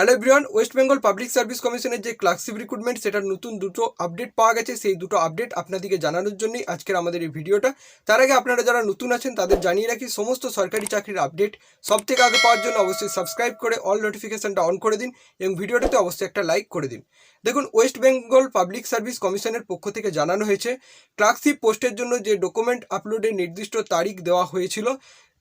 Hello everyone, West Bengal public service কমিশনের যে clerkship recruitment সেটার নতুন দুটো আপডেট পাওয়া গেছে। সেই দুটো আপডেট আপনাদেরকে জানানোর জন্যই আজকের আমাদের এই ভিডিওটা। তার আগে আপনারা যারা নতুন আছেন তাদের জানিয়ে রাখি, সমস্ত সরকারি চাকরির আপডেট সব থেকে আগে পাওয়ার জন্য অবশ্যই সাবস্ক্রাইব করে অল নোটিফিকেশনটা অন করে দিন এবং ভিডিওটাতে অবশ্যই একটা লাইক করে দিন। দেখুন, ওয়েস্ট বেঙ্গল পাবলিক সার্ভিস কমিশনের পক্ষ থেকে জানানো হয়েছে ক্লার্কশিপ পোস্টের জন্য যে ডকুমেন্ট আপলোডের নির্দিষ্ট তারিখ দেওয়া হয়েছিল,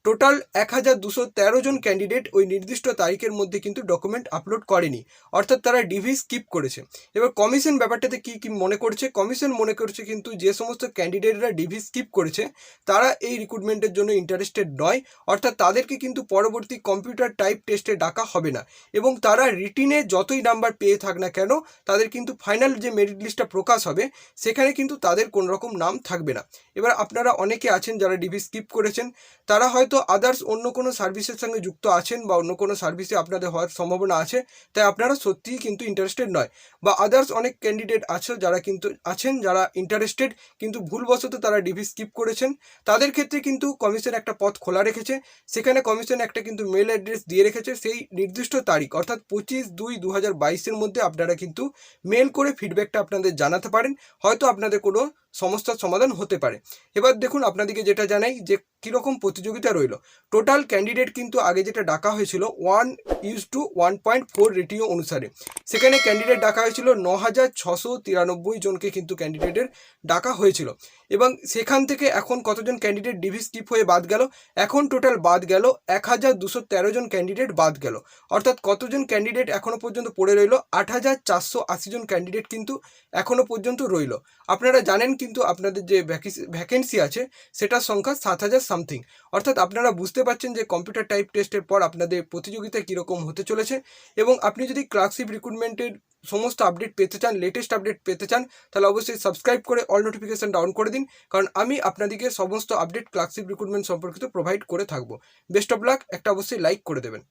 টোটাল 1213 জন ক্যান্ডিডেট ওই নির্দিষ্ট তারিখের মধ্যে কিন্তু ডকুমেন্ট আপলোড করেনি, অর্থাৎ তারা ডিভি স্কিপ করেছে। এবার কমিশন ব্যাপারটাতে কি মনে করছে, কমিশন মনে করছে কিন্তু যে সমস্ত ক্যান্ডিডেটরা ডিভি স্কিপ করেছে তারা এই রিক্রুটমেন্টের জন্য ইন্টারেস্টেড নয়, অর্থাৎ তাদেরকে কিন্তু পরবর্তী কম্পিউটার টাইপ টেস্টে ডাকা হবে না এবং তারা রিটিনে যতই নাম্বার পেয়ে থাক না কেন তাদের কিন্তু ফাইনাল যে মেরিট লিস্টটা প্রকাশ হবে সেখানে কিন্তু তাদের কোনো রকম নাম থাকবে না। এবার আপনারা অনেকে আছেন যারা ডিভি স্কিপ করেছেন, তারা হয়তো আদার্স অন্য কোনো সার্ভিসের সঙ্গে যুক্ত আছেন বা অন্য কোনো সার্ভিসে আপনাদের হওয়ার সম্ভাবনা আছে, তাই আপনারা সত্যিই কিন্তু ইন্টারেস্টেড নয়। বা আদার্স অনেক ক্যান্ডিডেট আছে যারা কিন্তু আছেন যারা ইন্টারেস্টেড কিন্তু ভুলবশত তারা ডিভি স্কিপ করেছেন, তাদের ক্ষেত্রে কিন্তু কমিশন একটা পথ খোলা রেখেছে। সেখানে কমিশন একটা কিন্তু মেল অ্যাড্রেস দিয়ে রেখেছে, সেই নির্দিষ্ট তারিখ অর্থাৎ 25/2/2022-এর মধ্যে আপনারা কিন্তু মেল করে ফিডব্যাকটা আপনাদের জানাতে পারেন, হয়তো আপনাদের কোনো সমস্যার সমাধান হতে পারে। এবার দেখুন, আপনাদেরকে যেটা জানাই যে কীরকম প্রতিযোগিতা রইল। টোটাল ক্যান্ডিডেট কিন্তু আগে যেটা ডাকা হয়েছিল 1:1.4 রেটিও অনুসারে, সেখানে ক্যান্ডিডেট ডাকা হয়েছিল 9693 জনকে কিন্তু ক্যান্ডিডেটের ডাকা হয়েছিল। এবং সেখান থেকে এখন কতজন ক্যান্ডিডেট ডিভি স্কিপ হয়ে বাদ গেল, এখন টোটাল বাদ গেল 1213 জন ক্যান্ডিডেট বাদ গেল। অর্থাৎ কতজন ক্যান্ডিডেট এখনও পর্যন্ত পড়ে রইল, 8480 জন ক্যান্ডিডেট কিন্তু এখনও পর্যন্ত রইল। আপনারা জানেন কিন্তু আপনাদের যে ভ্যাকেন্সি আছে সেটার সংখ্যা 7000 সামথিং, অর্থাৎ আপনারা বুঝতে পারছেন যে কম্পিউটার টাইপ টেস্টের পর আপনাদের প্রতিযোগিতা কীরকম হতে চলেছে। এবং আপনি যদি ক্লার্কশিপ রিক্রুটমেন্টের সমস্ত আপডেট পেতে চান, লেটেস্ট আপডেট পেতে চান, তাহলে অবশ্যই সাবস্ক্রাইব করে অল নোটিফিকেশন ডাউন করে দিন, কারণ আমি আপনাদেরকে সমস্ত আপডেট ক্লার্কশিপ রিক্রুটমেন্ট সম্পর্কিত প্রোভাইড করে থাকবো। বেস্ট অফ লাক, একটা অবশ্যই লাইক করে দেবেন।